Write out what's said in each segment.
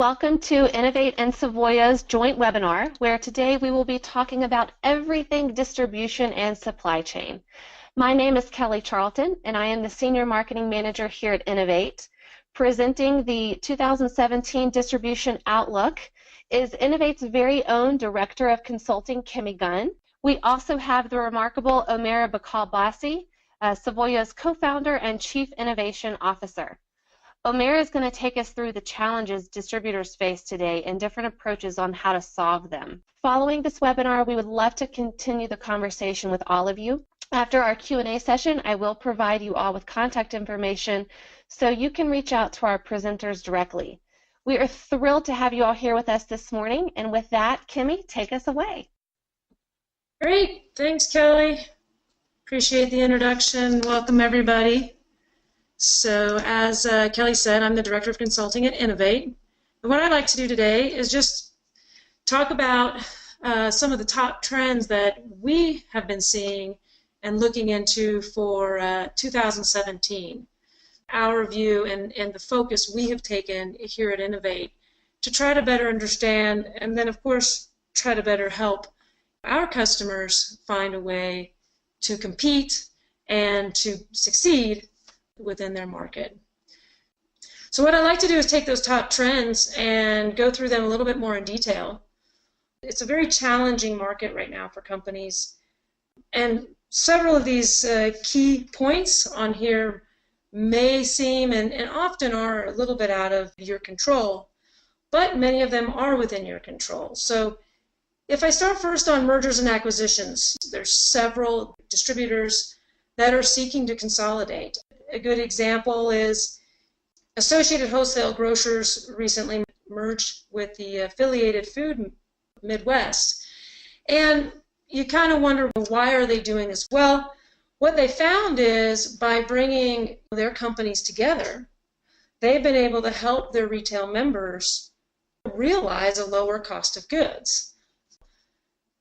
Welcome to Enavate and Solvoyo's joint webinar, where today we will be talking about everything distribution and supply chain. My name is Kelly Charlton, and I am the Senior Marketing Manager here at Enavate. Presenting the 2017 Distribution Outlook is Enavate's very own Director of Consulting, Kimmy Gunn. We also have the remarkable Omera Bakal-Bassi, Solvoyo's co-founder and Chief Innovation Officer. Omera is going to take us through the challenges distributors face today and different approaches on how to solve them. Following this webinar, we would love to continue the conversation with all of you. After our Q&A session, I will provide you all with contact information so you can reach out to our presenters directly. We are thrilled to have you all here with us this morning, and with that, Kimmy, take us away. Great, thanks Kelly. Appreciate the introduction. Welcome everybody. So as Kelly said, I'm the Director of Consulting at Enavate. And what I'd like to do today is just talk about some of the top trends that we have been seeing and looking into for 2017. Our view and the focus we have taken here at Enavate to try to better understand and then of course try to better help our customers find a way to compete and to succeed within their market. So what I'd like to do is take those top trends and go through them a little bit more in detail. It's a very challenging market right now for companies, and several of these key points on here may seem and often are a little bit out of your control, but many of them are within your control. So if I start first on mergers and acquisitions, there's several distributors that are seeking to consolidate. A good example is Associated Wholesale Grocers recently merged with the Affiliated Food Midwest. And you kind of wonder, why are they doing this? Well, what they found is by bringing their companies together, they've been able to help their retail members realize a lower cost of goods.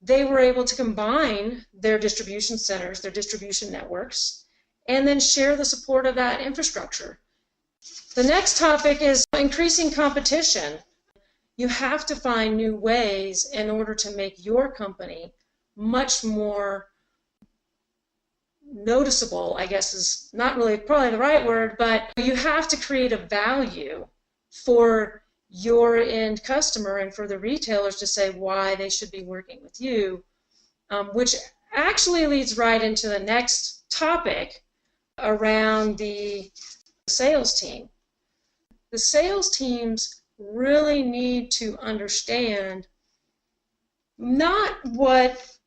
They were able to combine their distribution centers, their distribution networks, and then share the support of that infrastructure. The next topic is increasing competition. You have to find new ways in order to make your company much more noticeable, I guess is not really probably the right word, but you have to create a value for your end customer and for the retailers to say why they should be working with you, which actually leads right into the next topic around the sales team. The sales teams really need to understand not what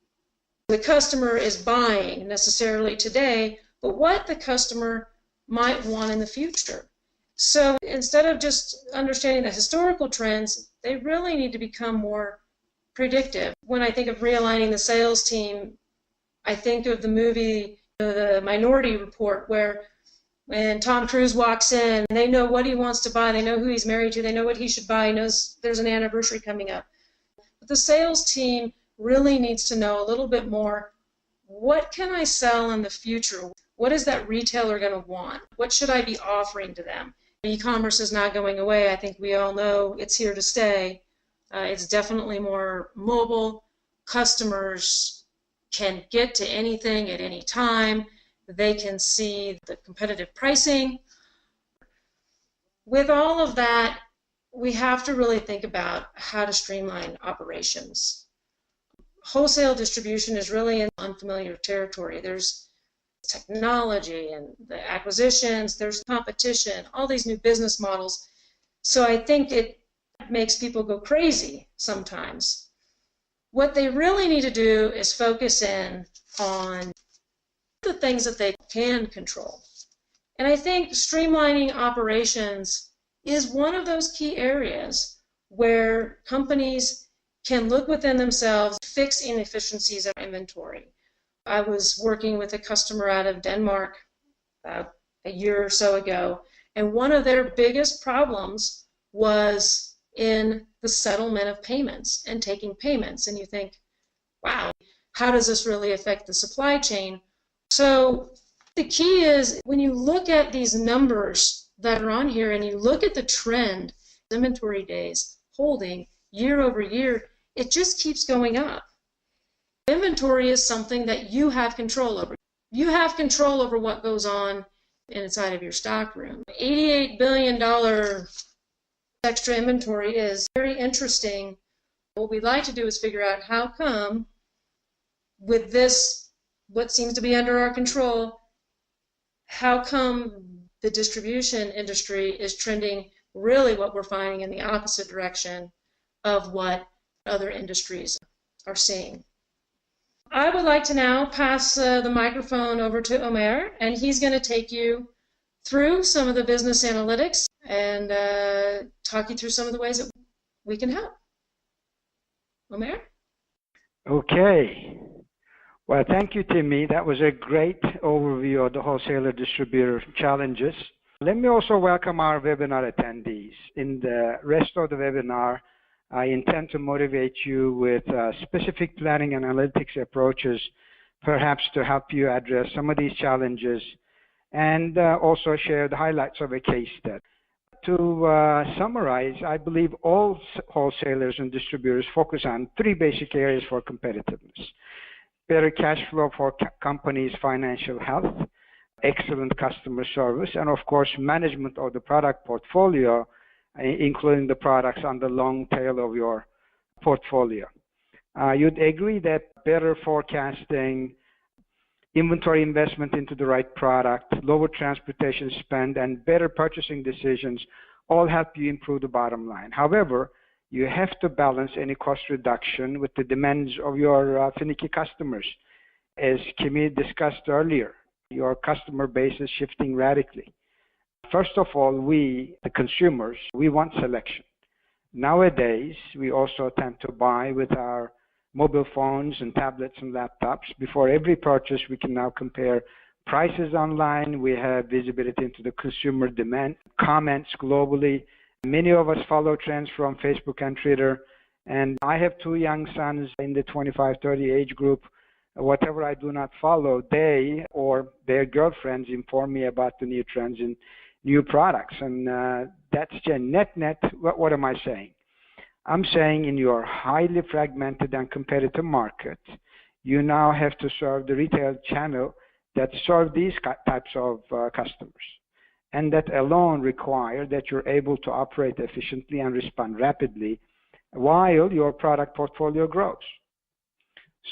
the customer is buying necessarily today, but what the customer might want in the future. So instead of just understanding the historical trends, they really need to become more predictive. When I think of realigning the sales team, I think of the movie The Minority Report, where when Tom Cruise walks in, they know what he wants to buy, they know who he's married to, they know what he should buy, he knows there's an anniversary coming up. But the sales team really needs to know a little bit more, what can I sell in the future? What is that retailer going to want? What should I be offering to them? E-commerce is not going away. I think we all know it's here to stay. It's definitely more mobile. Customers can get to anything at any time. They can see the competitive pricing. With all of that, we have to really think about how to streamline operations. Wholesale distribution is really in unfamiliar territory. There's technology and the acquisitions, there's competition, all these new business models. So I think it makes people go crazy sometimes. What they really need to do is focus in on the things that they can control. And I think streamlining operations is one of those key areas where companies can look within themselves, fix inefficiencies in inventory. I was working with a customer out of Denmark about a year or so ago, and one of their biggest problems was in the settlement of payments and taking payments. And you think, wow, how does this really affect the supply chain? So the key is when you look at these numbers that are on here and you look at the trend inventory days, holding, year over year, it just keeps going up. Inventory is something that you have control over. You have control over what goes on inside of your stock room. $88 billion extra inventory is very interesting. What we'd like to do is figure out how come with this, what seems to be under our control, how come the distribution industry is trending really what we're finding in the opposite direction of what other industries are seeing. I would like to now pass the microphone over to Omer, and he's going to take you through some of the business analytics and talk you through some of the ways that we can help. Omer? Okay. Well, thank you, Timmy. That was a great overview of the wholesaler distributor challenges. Let me also welcome our webinar attendees. In the rest of the webinar, I intend to motivate you with specific planning and analytics approaches, perhaps to help you address some of these challenges, and also share the highlights of a case study. To summarize, I believe all wholesalers and distributors focus on three basic areas for competitiveness: better cash flow for companies' financial health, excellent customer service, and of course, management of the product portfolio, including the products on the long tail of your portfolio. You'd agree that better forecasting, inventory investment into the right product, lower transportation spend, and better purchasing decisions all help you improve the bottom line. However, you have to balance any cost reduction with the demands of your finicky customers. As Kimi discussed earlier, your customer base is shifting radically. First of all, we, the consumers, we want selection. Nowadays, we also tend to buy with our mobile phones and tablets and laptops. Before every purchase, we can now compare prices online. We have visibility into the consumer demand, comments globally. Many of us follow trends from Facebook and Twitter. And I have two young sons in the 25-30 age group. Whatever I do not follow, they or their girlfriends inform me about the new trends in new products. And that's net. What am I saying? I'm saying in your highly fragmented and competitive market, you now have to serve the retail channel that serve these types of customers. And that alone requires that you're able to operate efficiently and respond rapidly while your product portfolio grows.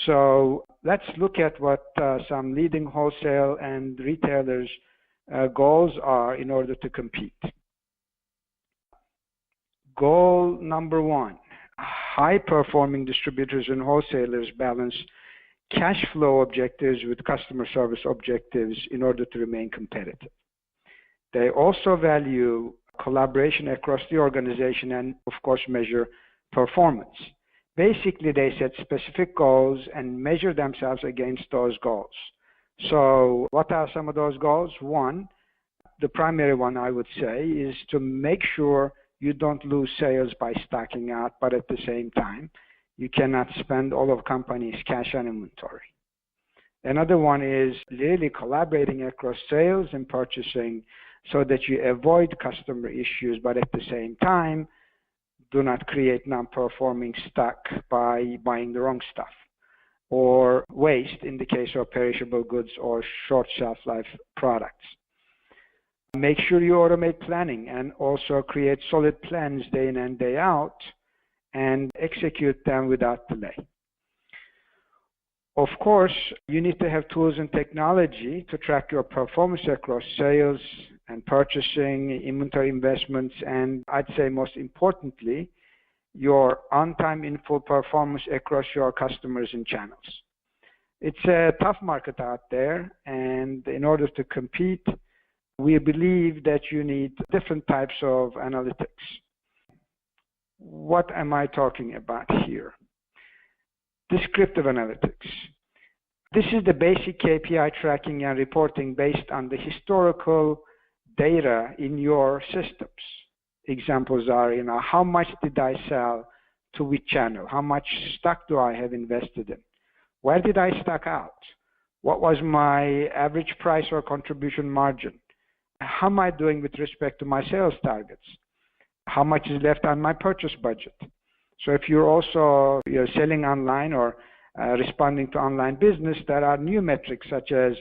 So let's look at what some leading wholesale and retailers' goals are in order to compete. Goal number one, high-performing distributors and wholesalers balance cash flow objectives with customer service objectives in order to remain competitive. They also value collaboration across the organization and, of course, measure performance. Basically, they set specific goals and measure themselves against those goals. So what are some of those goals? One, the primary one I would say, is to make sure you don't lose sales by stocking out, but at the same time, you cannot spend all of company's cash on inventory. Another one is really collaborating across sales and purchasing so that you avoid customer issues, but at the same time, do not create non-performing stock by buying the wrong stuff, or waste in the case of perishable goods or short shelf life products. Make sure you automate planning and also create solid plans day in and day out and execute them without delay. Of course, you need to have tools and technology to track your performance across sales and purchasing, inventory investments, and I'd say most importantly, your on-time in full performance across your customers and channels. It's a tough market out there, and in order to compete, we believe that you need different types of analytics. What am I talking about here? Descriptive analytics. This is the basic KPI tracking and reporting based on the historical data in your systems. Examples are, how much did I sell to which channel? How much stock do I have invested in? Where did I stock out? What was my average price or contribution margin? How am I doing with respect to my sales targets? How much is left on my purchase budget? So if you're selling online or responding to online business, there are new metrics such as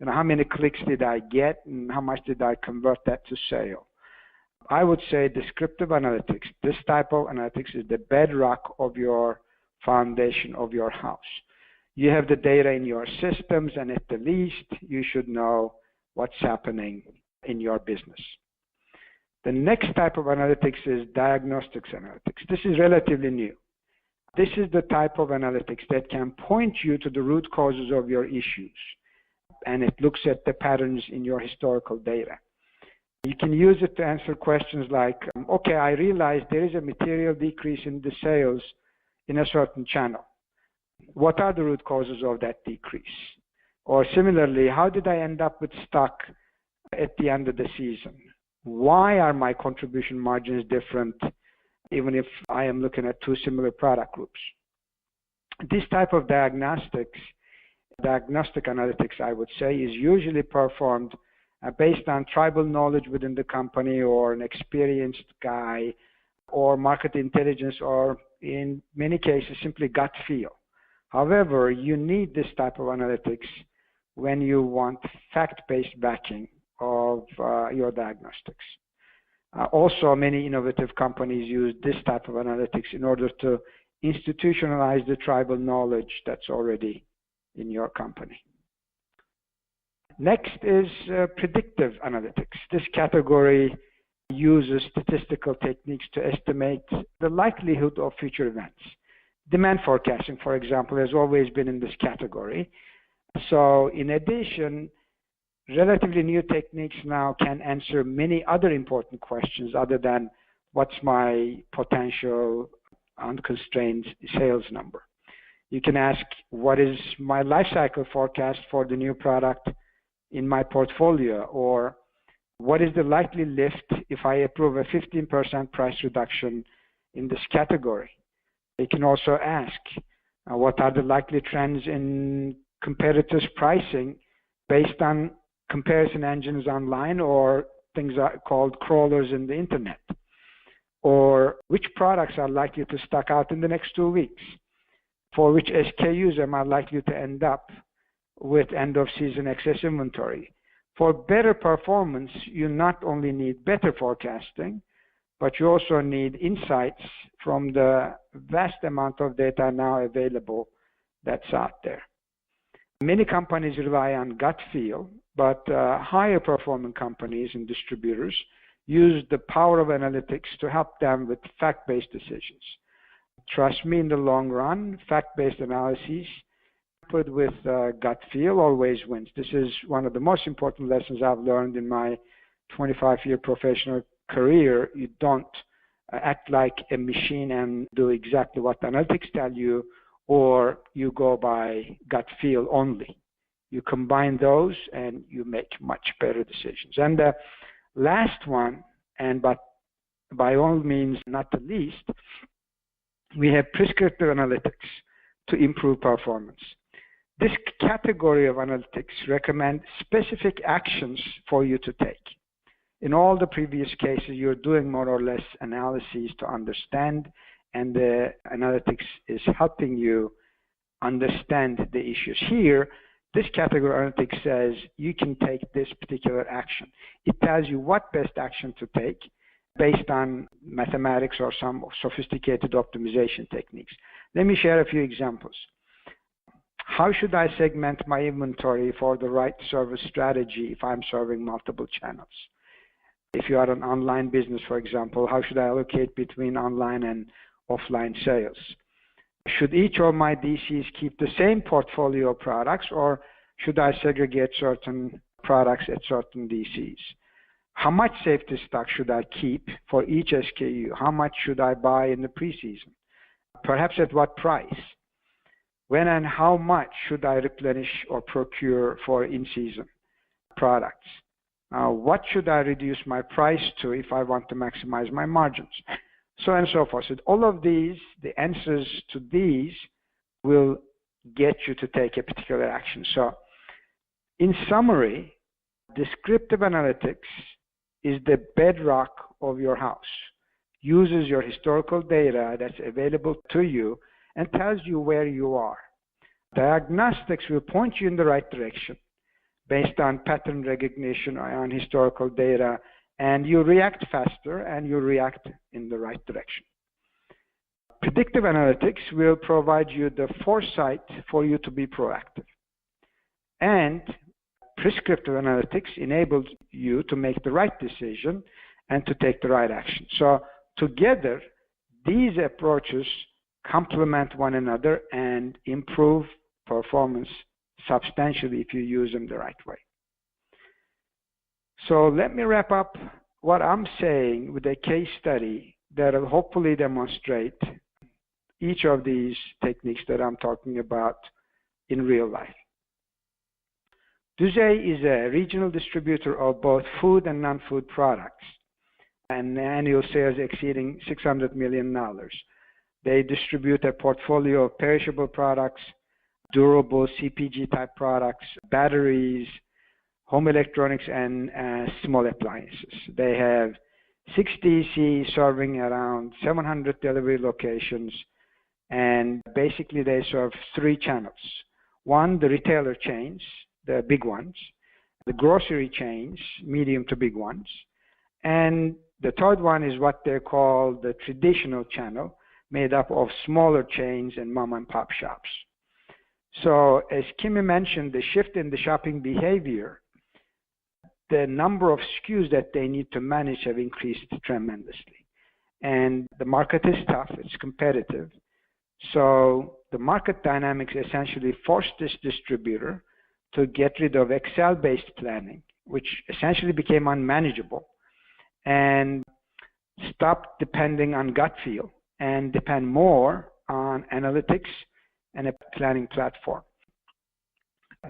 how many clicks did I get and how much did I convert that to sale. I would say descriptive analytics, this type of analytics is the bedrock of your foundation of your house. You have the data in your systems, and at the least, you should know what's happening in your business. The next type of analytics is diagnostics analytics. This is relatively new. This is the type of analytics that can point you to the root causes of your issues, and it looks at the patterns in your historical data. You can use it to answer questions like, okay, I realize there is a material decrease in the sales in a certain channel. What are the root causes of that decrease? Or similarly, how did I end up with stock at the end of the season? Why are my contribution margins different, even if I am looking at two similar product groups? This type of diagnostic analytics, I would say, is usually performed based on tribal knowledge within the company or an experienced guy or market intelligence or, in many cases, simply gut feel. However, you need this type of analytics when you want fact-based backing of your diagnostics. Also, many innovative companies use this type of analytics in order to institutionalize the tribal knowledge that's already in your company. Next is predictive analytics. This category uses statistical techniques to estimate the likelihood of future events. Demand forecasting, for example, has always been in this category. So in addition, relatively new techniques now can answer many other important questions other than what's my potential unconstrained sales number. You can ask, what is my life cycle forecast for the new product in my portfolio? Or what is the likely lift if I approve a 15% price reduction in this category? You can also ask, what are the likely trends in competitors' pricing based on comparison engines online or things are called crawlers in the internet? Or which products are likely to stock out in the next 2 weeks? For which SKUs am I likely to end up with end-of-season excess inventory? For better performance, you not only need better forecasting, but you also need insights from the vast amount of data now available that's out there. Many companies rely on gut feel, but higher performing companies and distributors use the power of analytics to help them with fact-based decisions. Trust me, in the long run, fact-based analyses put with gut feel always wins. This is one of the most important lessons I've learned in my 25-year professional career. You don't act like a machine and do exactly what the analytics tell you, or you go by gut feel only. You combine those and you make much better decisions. And the last one, but by all means not the least, we have prescriptive analytics to improve performance. This category of analytics recommend specific actions for you to take. In all the previous cases, you're doing more or less analyses to understand, and the analytics is helping you understand the issues. Here, this category of analytics says you can take this particular action. It tells you what best action to take based on mathematics or some sophisticated optimization techniques. Let me share a few examples. How should I segment my inventory for the right service strategy if I'm serving multiple channels? If you are an online business, for example, how should I allocate between online and offline sales? Should each of my DCs keep the same portfolio of products, or should I segregate certain products at certain DCs? How much safety stock should I keep for each SKU? How much should I buy in the preseason? Perhaps at what price? When and how much should I replenish or procure for in-season products? What should I reduce my price to if I want to maximize my margins? So on and so forth. So all of these, the answers to these will get you to take a particular action. So in summary, descriptive analytics is the bedrock of your house. uses your historical data that's available to you and tells you where you are. Diagnostics will point you in the right direction based on pattern recognition or on historical data, and you react faster and you react in the right direction. Predictive analytics will provide you the foresight for you to be proactive. And prescriptive analytics enables you to make the right decision and to take the right action. So together, these approaches complement one another and improve performance substantially if you use them the right way. So let me wrap up what I'm saying with a case study that will hopefully demonstrate each of these techniques that I'm talking about in real life. Duzay is a regional distributor of both food and non-food products, and annual sales exceeding $600 million. They distribute a portfolio of perishable products, durable CPG-type products, batteries, home electronics, and small appliances. They have 6 DCs serving around 700 delivery locations, and basically they serve 3 channels. One, the retailer chains, the big ones, the grocery chains, medium to big ones, and the third one is what they call the traditional channel, made up of smaller chains and mom and pop shops. So as Kimi mentioned, the shift in the shopping behavior, the number of SKUs that they need to manage have increased tremendously. And the market is tough, it's competitive. So the market dynamics essentially forced this distributor to get rid of Excel-based planning, which essentially became unmanageable, and stop depending on gut feel and depend more on analytics and a planning platform.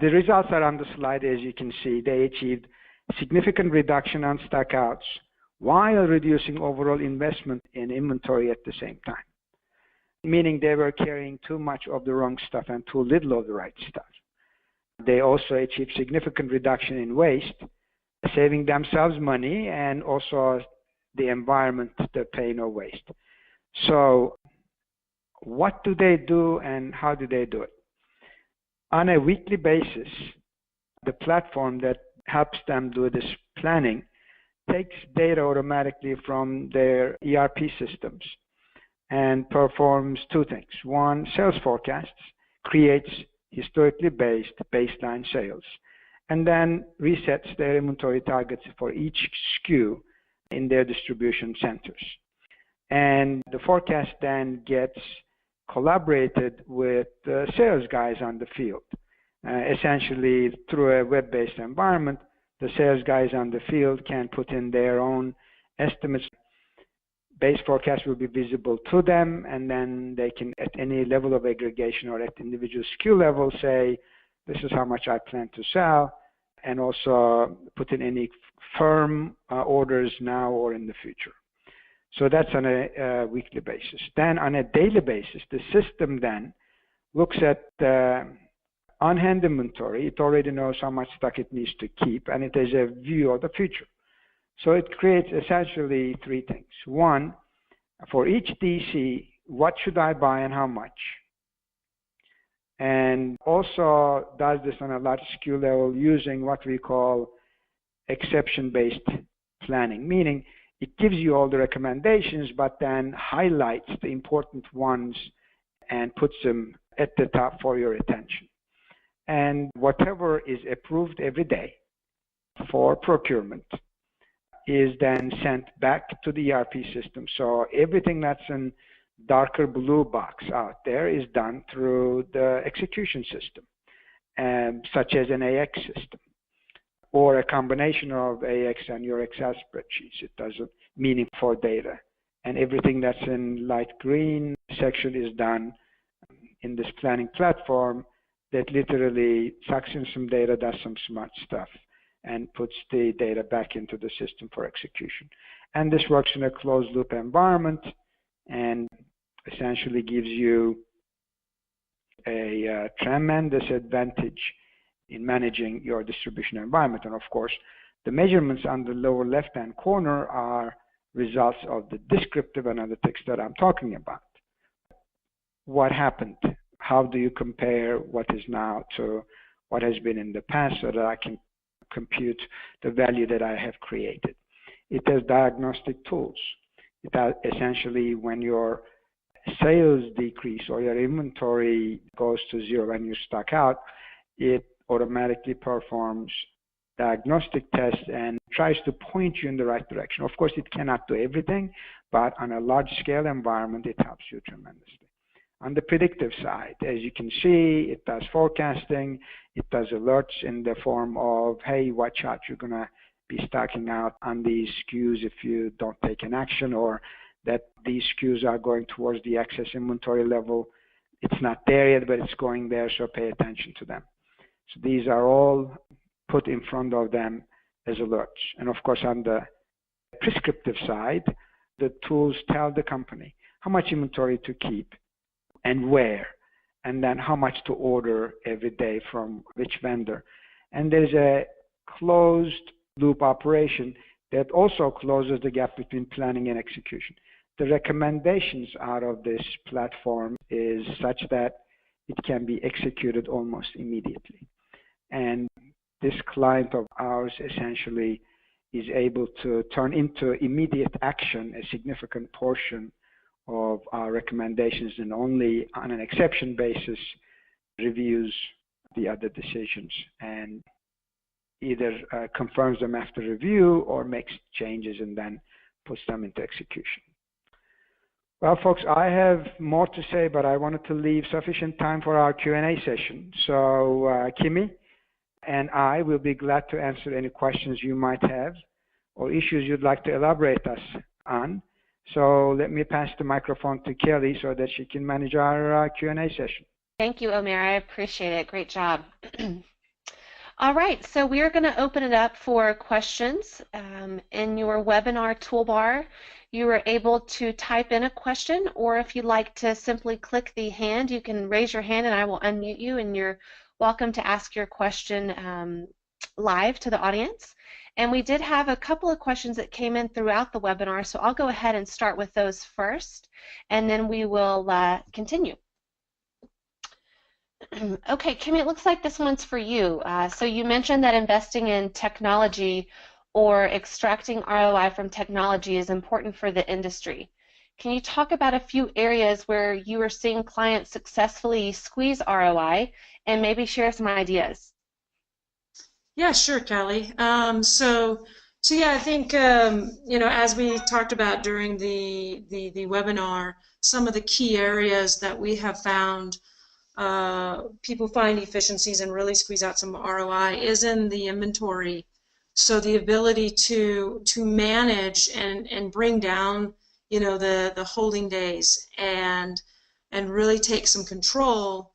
The results are on the slide. As you can see, they achieved significant reduction on stockouts while reducing overall investment in inventory at the same time, meaning they were carrying too much of the wrong stuff and too little of the right stuff. They also achieved significant reduction in waste, saving themselves money and also the environment, the pay no waste. So what do they do and how do they do it? On a weekly basis, the platform that helps them do this planning takes data automatically from their ERP systems and performs 2 things. One, sales forecasts, creates historically based baseline sales, and then resets their inventory targets for each SKU in their distribution centers. And the forecast then gets collaborated with the sales guys on the field. Essentially, through a web-based environment, the sales guys on the field can put in their own estimates. Base forecast will be visible to them, and then they can, at any level of aggregation or at individual SKU level, say, this is how much I plan to sell, and also put in any firm orders now or in the future. So that's on a weekly basis. Then on a daily basis, the system then looks at the on-hand inventory. It already knows how much stock it needs to keep, and it has a view of the future. So it creates essentially 3 things. One, for each DC, what should I buy and how much? And also does this on a large SKU level using what we call exception-based planning, meaning it gives you all the recommendations, but then highlights the important ones and puts them at the top for your attention. And whatever is approved every day for procurement is then sent back to the ERP system. So everything that's in darker blue box out there is done through the execution system, such as an AX system, or a combination of AX and your Excel spreadsheets. It does meaningful data. And everything that's in light green section is done in this planning platform that literally sucks in some data, does some smart stuff, and puts the data back into the system for execution. And this works in a closed loop environment and essentially gives you a tremendous advantage in managing your distribution environment. And of course, the measurements on the lower left-hand corner are results of the descriptive analytics that I'm talking about. What happened? How do you compare what is now to what has been in the past so that I can compute the value that I have created? It has diagnostic tools. It has essentially, when your sales decrease or your inventory goes to zero and you stock out, it automatically performs diagnostic tests and tries to point you in the right direction. Of course, it cannot do everything, but on a large-scale environment, it helps you tremendously. On the predictive side, as you can see, it does forecasting, it does alerts in the form of, hey, watch out, you're going to be stocking out on these SKUs if you don't take an action, or that these SKUs are going towards the excess inventory level. It's not there yet, but it's going there, so pay attention to them. So these are all put in front of them as alerts. And of course, on the prescriptive side, the tools tell the company how much inventory to keep and where, and then how much to order every day from which vendor. And there's a closed loop operation that also closes the gap between planning and execution. The recommendations out of this platform is such that it can be executed almost immediately. And this client of ours essentially is able to turn into immediate action a significant portion of our recommendations, and only on an exception basis reviews the other decisions and either confirms them after review or makes changes and then puts them into execution. Well, folks, I have more to say, but I wanted to leave sufficient time for our Q&A session. So Kimi and I will be glad to answer any questions you might have or issues you'd like to elaborate us on. So let me pass the microphone to Kelly so that she can manage our Q&A session. Thank you, Omer. I appreciate it. Great job. All right, so we're going to open it up for questions. In your webinar toolbar, you are able to type in a question, or if you'd like to simply click the hand, you can raise your hand and I will unmute you, and you're welcome to ask your question live to the audience. And we did have a couple of questions that came in throughout the webinar, so I'll go ahead and start with those first, and then we will continue. Okay, Kimi, it looks like this one's for you. So you mentioned that investing in technology or extracting ROI from technology is important for the industry. Can you talk about a few areas where you are seeing clients successfully squeeze ROI and maybe share some ideas? Yeah, sure, Kelly. So yeah, I think as we talked about during the webinar, some of the key areas that we have found people find efficiencies and really squeeze out some ROI is in the inventory. So the ability to manage and bring down the holding days and really take some control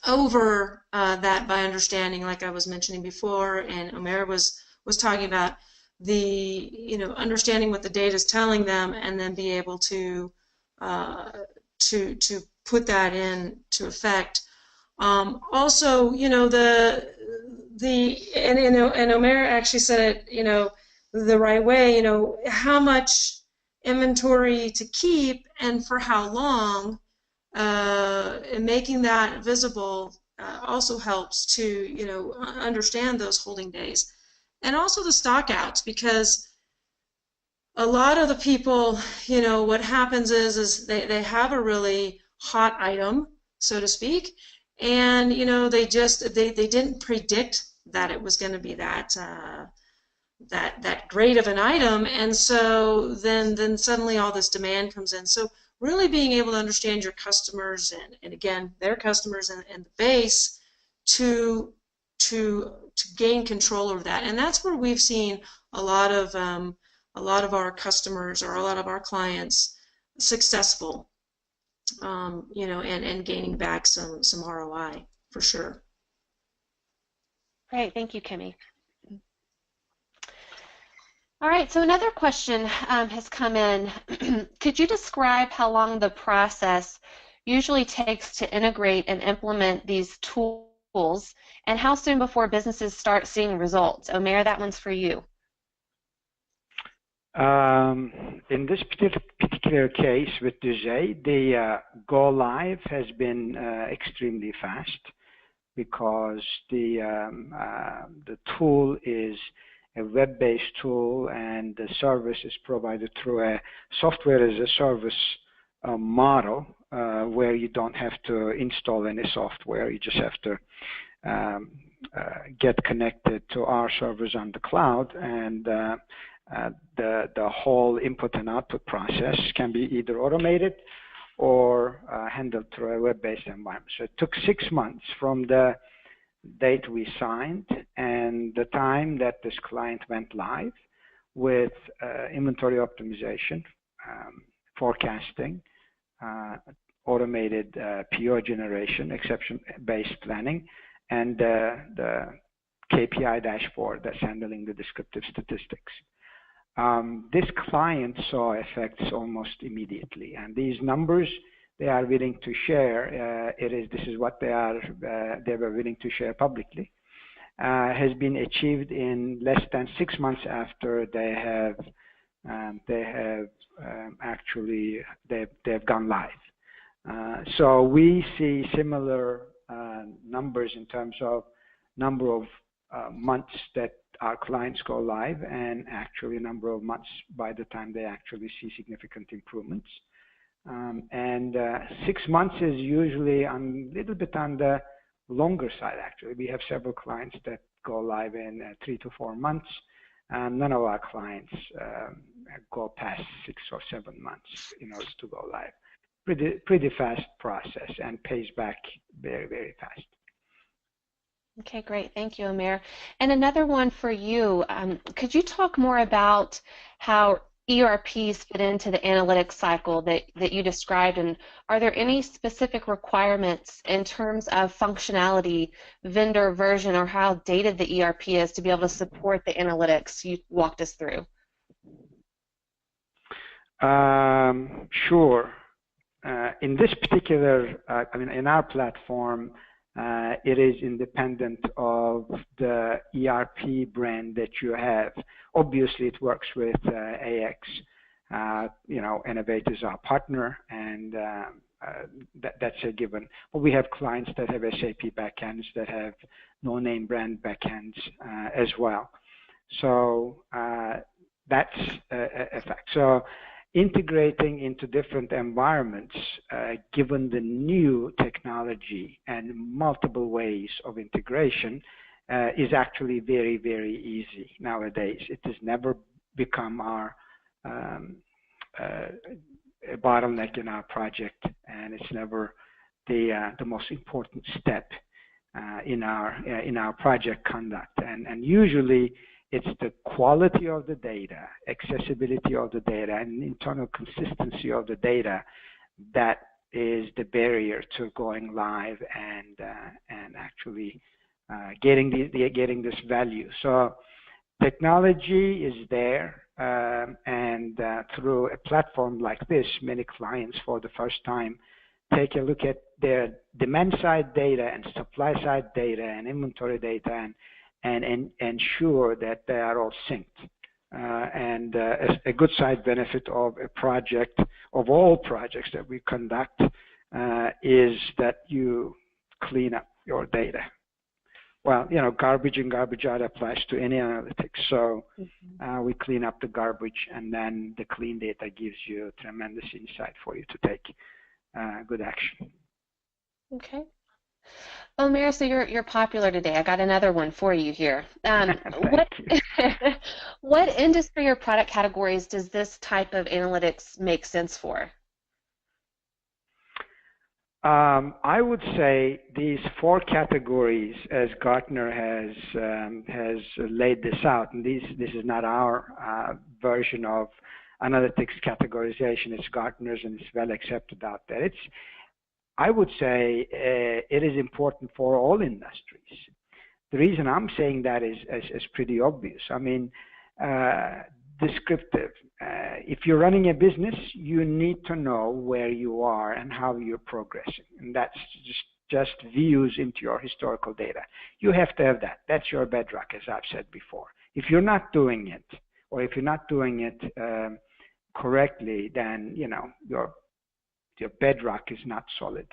over that by understanding, like I was mentioning before, and Omer was talking about, the understanding what the data is telling them, and then be able to put that into effect. Also, and Omer actually said it the right way. How much inventory to keep and for how long. And making that visible also helps to understand those holding days, and also the stockouts, because a lot of the people, what happens is they have a really hot item, so to speak, and they didn't predict that it was going to be that great of an item, and so then suddenly all this demand comes in. So really being able to understand your customers and again their customers and the base to gain control over that, and that's where we've seen a lot of our customers or a lot of our clients successful, and gaining back some ROI for sure. Great, thank you, Kimi. All right, so another question has come in. Could you describe how long the process usually takes to integrate and implement these tools, and how soon before businesses start seeing results? Omer, that one's for you. In this particular case with Duzay, the go live has been extremely fast because the tool is a web-based tool, and the service is provided through a software as a service model where you don't have to install any software. You just have to get connected to our servers on the cloud, and the whole input and output process can be either automated or handled through a web-based environment. So it took 6 months from the date we signed and the time that this client went live with inventory optimization, forecasting, automated PO generation, exception-based planning, and the KPI dashboard that's handling the descriptive statistics. This client saw effects almost immediately, and these numbers they are willing to share, this is what they were willing to share publicly, has been achieved in less than 6 months after they've gone live. So we see similar numbers in terms of number of months that our clients go live, and actually number of months by the time they actually see significant improvements. 6 months is usually a little bit on the longer side, actually. We have several clients that go live in 3 to 4 months. None of our clients go past 6 or 7 months in order to go live. Pretty fast process and pays back very, very fast. Okay, great. Thank you, Amir. And another one for you. Could you talk more about how ERPs fit into the analytics cycle that you described, and are there any specific requirements in terms of functionality, vendor version, or how dated the ERP is to be able to support the analytics you walked us through? Sure. In this particular, in our platform, it is independent of the ERP brand that you have. Obviously, it works with AX. Enavate is our partner, and that's a given. But we have clients that have SAP backends, that have no-name brand backends as well. So that's a fact. So integrating into different environments, given the new technology and multiple ways of integration, is actually very, very easy nowadays. It has never become our bottleneck in our project, and it's never the most important step in our project conduct. And usually, it's the quality of the data, accessibility of the data, and internal consistency of the data that is the barrier to going live and actually getting this value. So technology is there, and through a platform like this, many clients for the first time take a look at their demand side data and supply side data and inventory data and ensure that they are all synced. And a good side benefit of a project, of all projects that we conduct, is that you clean up your data. Well, garbage in, garbage out applies to any analytics. So we clean up the garbage, and then the clean data gives you tremendous insight for you to take good action. Okay. Amir, so you're popular today. I got another one for you here. What industry or product categories does this type of analytics make sense for? I would say these 4 categories, as Gartner has laid this out, and this is not our version of analytics categorization. It's Gartner's, and it's well accepted out there. I would say it is important for all industries. The reason I'm saying that is pretty obvious. I mean, descriptive. If you're running a business, you need to know where you are and how you're progressing. And that's just views into your historical data. You have to have that. That's your bedrock, as I've said before. If you're not doing it, or if you're not doing it correctly, then your bedrock is not solid.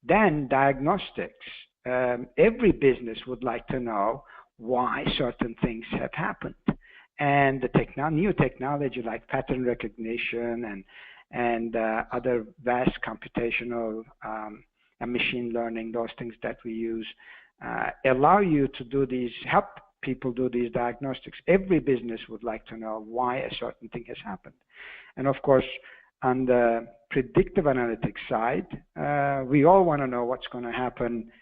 Then diagnostics. Every business would like to know why certain things have happened, and the new technology like pattern recognition and other vast computational and machine learning, those things that we use, allow you to do these, help people do these diagnostics. Every business would like to know why a certain thing has happened. And of course, on the predictive analytics side, we all want to know what's going to happen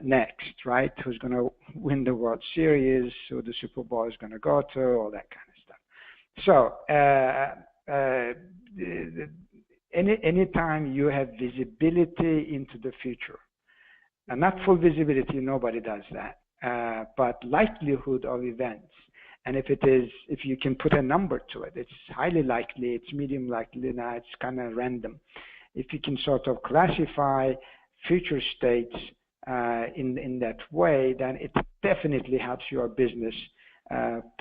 next, right? Who's going to win the World Series, who the Super Bowl is going to go to, all that kind of stuff. So anytime you have visibility into the future, and not full visibility, nobody does that, but likelihood of events. And if you can put a number to it, it's highly likely, it's medium likely, now it's kind of random. If you can sort of classify future states in that way, then it definitely helps your business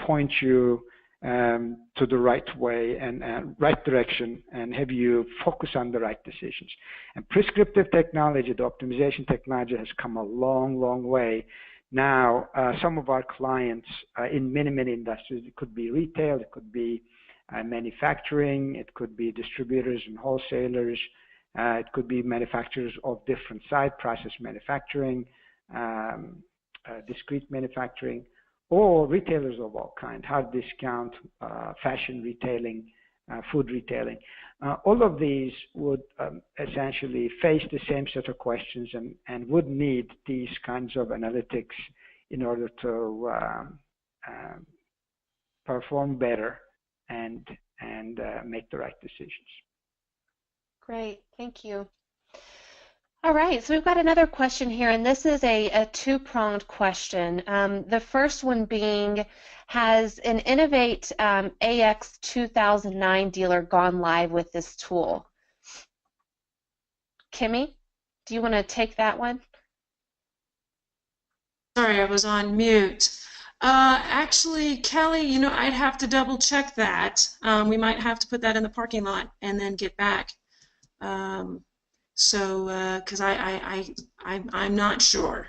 point you to the right way and right direction, and have you focus on the right decisions. And prescriptive technology, the optimization technology, has come a long, long way. Now, some of our clients in many, many industries, it could be retail, it could be manufacturing, it could be distributors and wholesalers, it could be manufacturers of different size, process manufacturing, discrete manufacturing, or retailers of all kinds, hard discount, fashion retailing, food retailing. All of these would essentially face the same set of questions and would need these kinds of analytics in order to perform better and make the right decisions. Great, thank you. All right, so we've got another question here, and this is a two-pronged question. The first one being, has an Enavate AX 2009 dealer gone live with this tool? Kimmy, do you want to take that one? Sorry, I was on mute. Actually, Kelly, I'd have to double check that. We might have to put that in the parking lot and then get back. Because I'm not sure.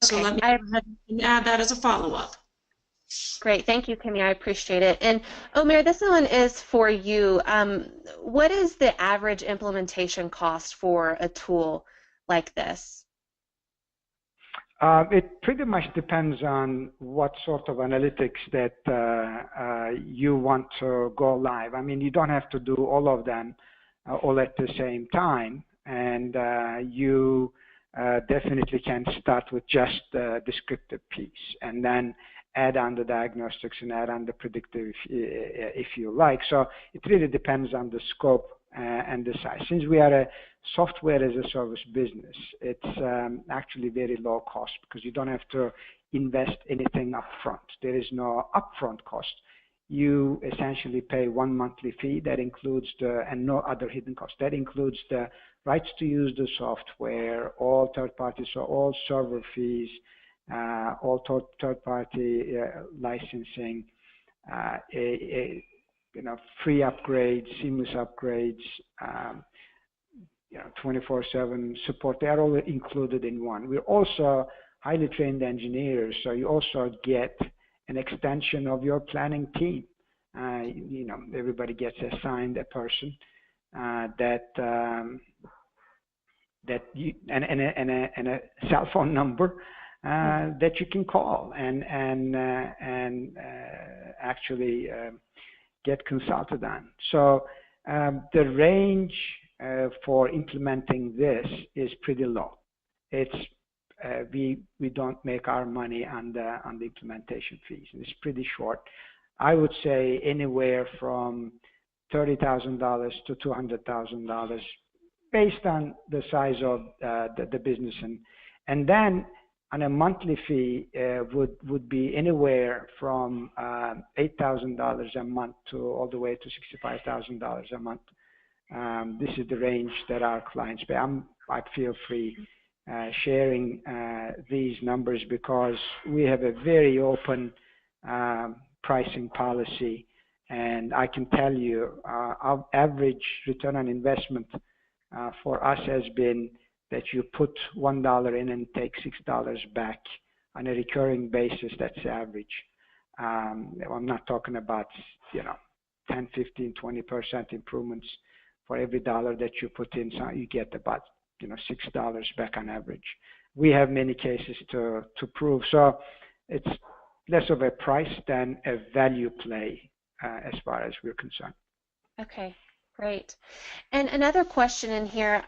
So Okay. let me go ahead and add that as a follow-up. Great, thank you, Kimmy. I appreciate it. And Omer, this one is for you. What is the average implementation cost for a tool like this? It pretty much depends on what sort of analytics that you want to go live. I mean, you don't have to do all of them all at the same time, and you definitely can start with just the descriptive piece and then add on the diagnostics and add on the predictive if you like. So it really depends on the scope and the size. Since we are a software as a service business, it's actually very low cost because you don't have to invest anything upfront. There is no upfront cost. You essentially pay one monthly fee that includes and no other hidden cost. That includes the rights to use the software, all third parties, so all server fees, all third-party licensing, free upgrades, seamless upgrades, 24/7 support. They are all included in one. We're also highly trained engineers, so you also get an extension of your planning team. Everybody gets assigned a person that you and a cell phone number that you can call and actually get consulted on. So the range for implementing this is pretty low. It's we don't make our money on the implementation fees. It's pretty short. I would say anywhere from $30,000 to $200,000 based on the size of the business, and then on a monthly fee would be anywhere from $8,000 a month to all the way to $65,000 a month. This is the range that our clients pay. I feel free sharing these numbers because we have a very open pricing policy. And I can tell you, our average return on investment for us has been that you put $1 in and take $6 back on a recurring basis. That's the average. I'm not talking about 10, 15, 20% improvements for every dollar that you put in. So you get about $6 back on average. We have many cases to prove. So it's less of a price than a value play as far as we're concerned. Okay, great. And another question in here.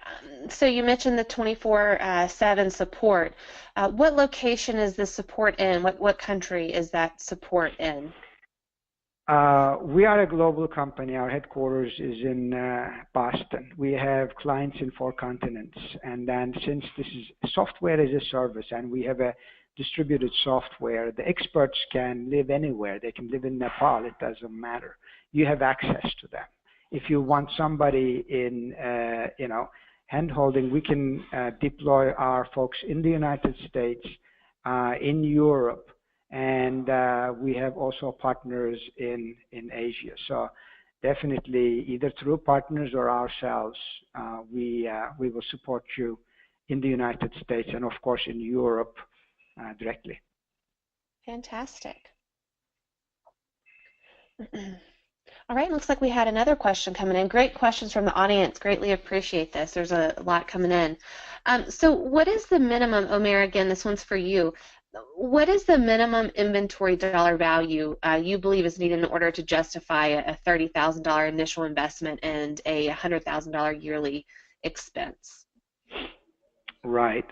So you mentioned the 24/7 support. What location is the support in? What country is that support in? We are a global company. Our headquarters is in Boston. We have clients in 4 continents. And then since this is software as a service and we have a distributed software, the experts can live anywhere. They can live in Nepal. It doesn't matter. You have access to them. If you want somebody in, hand-holding, we can deploy our folks in the United States, in Europe, and we have also partners in Asia. So definitely, either through partners or ourselves, we will support you in the United States and, of course, in Europe directly. Fantastic. All right, looks like we had another question coming in. Great questions from the audience. Greatly appreciate this. There's a lot coming in. So what is the minimum, Omer, again, this one's for you. What is the minimum inventory dollar value you believe is needed in order to justify a $30,000 initial investment and a $100,000 yearly expense? Right.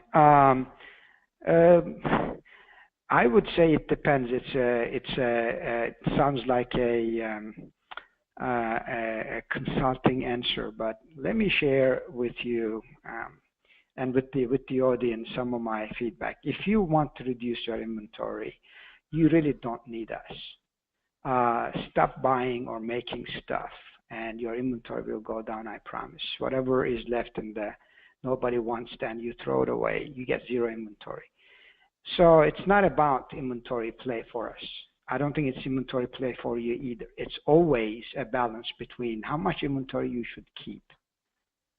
I would say it depends. It sounds like a consulting answer, but let me share with you and with the audience some of my feedback. If you want to reduce your inventory, you really don't need us. Stop buying or making stuff, and your inventory will go down. I promise. Whatever is left in there, nobody wants, then you throw it away. You get zero inventory. So it's not about inventory play for us. I don't think it's inventory play for you either. It's always a balance between how much inventory you should keep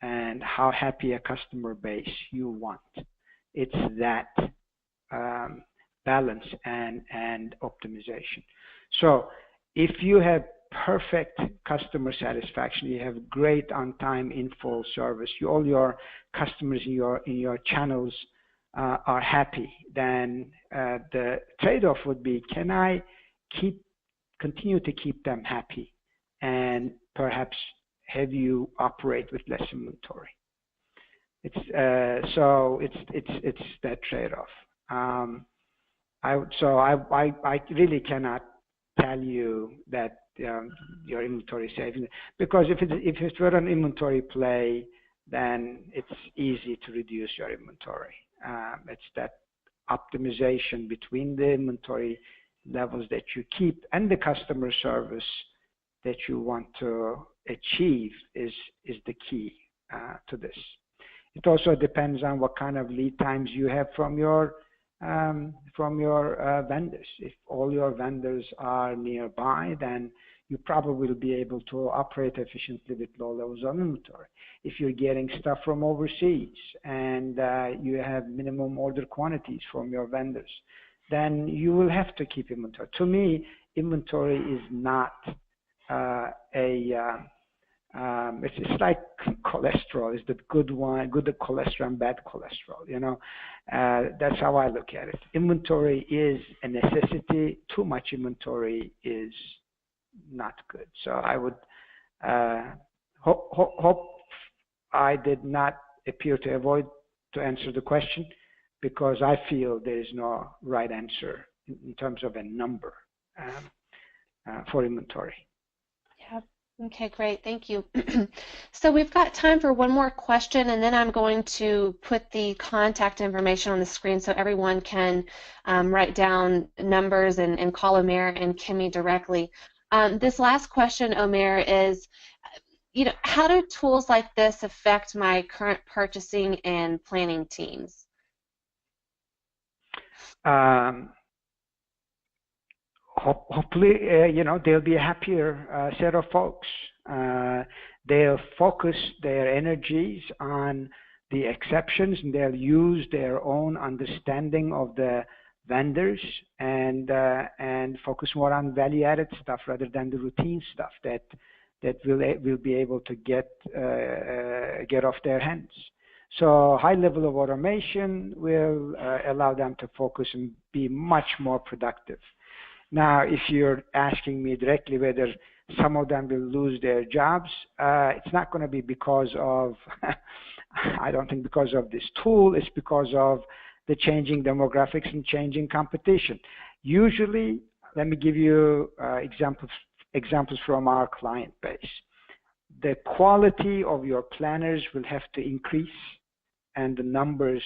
and how happy a customer base you want. It's that balance and optimization. So if you have perfect customer satisfaction, you have great on-time, in-full service, all your customers in your channels are happy, then the trade-off would be, can I continue to keep them happy and perhaps have you operate with less inventory? It's that trade-off. I really cannot tell you that your inventory is safe, because if it's an inventory play, then it's easy to reduce your inventory. It's that optimization between the inventory levels that you keep and the customer service that you want to achieve is the key to this. It also depends on what kind of lead times you have from your vendors. If all your vendors are nearby, then you probably will be able to operate efficiently with low levels of inventory. If you're getting stuff from overseas and you have minimum order quantities from your vendors, then you will have to keep inventory. To me, inventory is not it's like cholesterol. Is the good cholesterol and bad cholesterol? That's how I look at it. Inventory is a necessity. Too much inventory is not good. So I would hope I did not appear to avoid to answer the question, because I feel there is no right answer in terms of a number for inventory. Yeah. Okay, great. Thank you. So we've got time for one more question, and then I'm going to put the contact information on the screen so everyone can write down numbers and call Omer and Kimmy directly. This last question, Omer, is, how do tools like this affect my current purchasing and planning teams? hopefully, they'll be a happier set of folks. They'll focus their energies on the exceptions, and they'll use their own understanding of the vendors and focus more on value-added stuff rather than the routine stuff that will be able to get off their hands. So high level of automation will allow them to focus and be much more productive. Now, if you're asking me directly whether some of them will lose their jobs, it's not going to be because of, I don't think because of this tool, it's because of the changing demographics and changing competition. Usually, let me give you examples from our client base. The quality of your planners will have to increase, and the numbers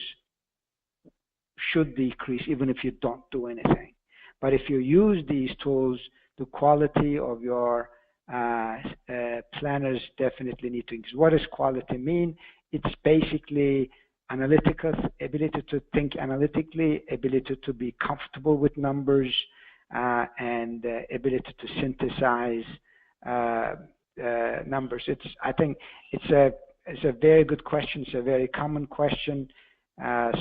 should decrease even if you don't do anything. But if you use these tools, the quality of your planners definitely need to increase. What does quality mean? It's basically analytical, ability to think analytically, ability to be comfortable with numbers, and ability to synthesize numbers. I think it's a very good question. It's a very common question.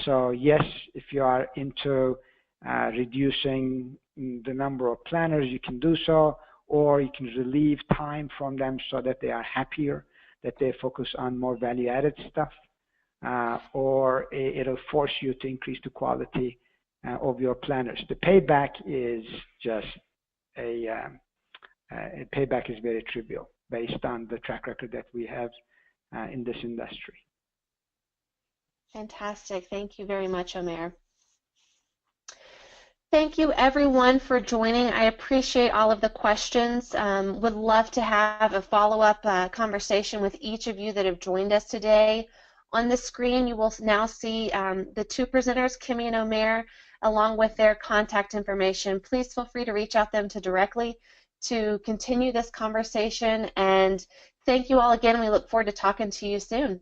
So yes, if you are into reducing the number of planners, you can do so, or you can relieve time from them so that they are happier, that they focus on more value-added stuff, or it'll force you to increase the quality of your planners. The payback is just payback is very trivial based on the track record that we have in this industry. Fantastic. Thank you very much, Omer. Thank you, everyone, for joining. I appreciate all of the questions. Would love to have a follow-up conversation with each of you that have joined us today. On the screen, you will now see the two presenters, Kimmy and Omer, along with their contact information. Please feel free to reach out them directly to continue this conversation. And thank you all again. We look forward to talking to you soon.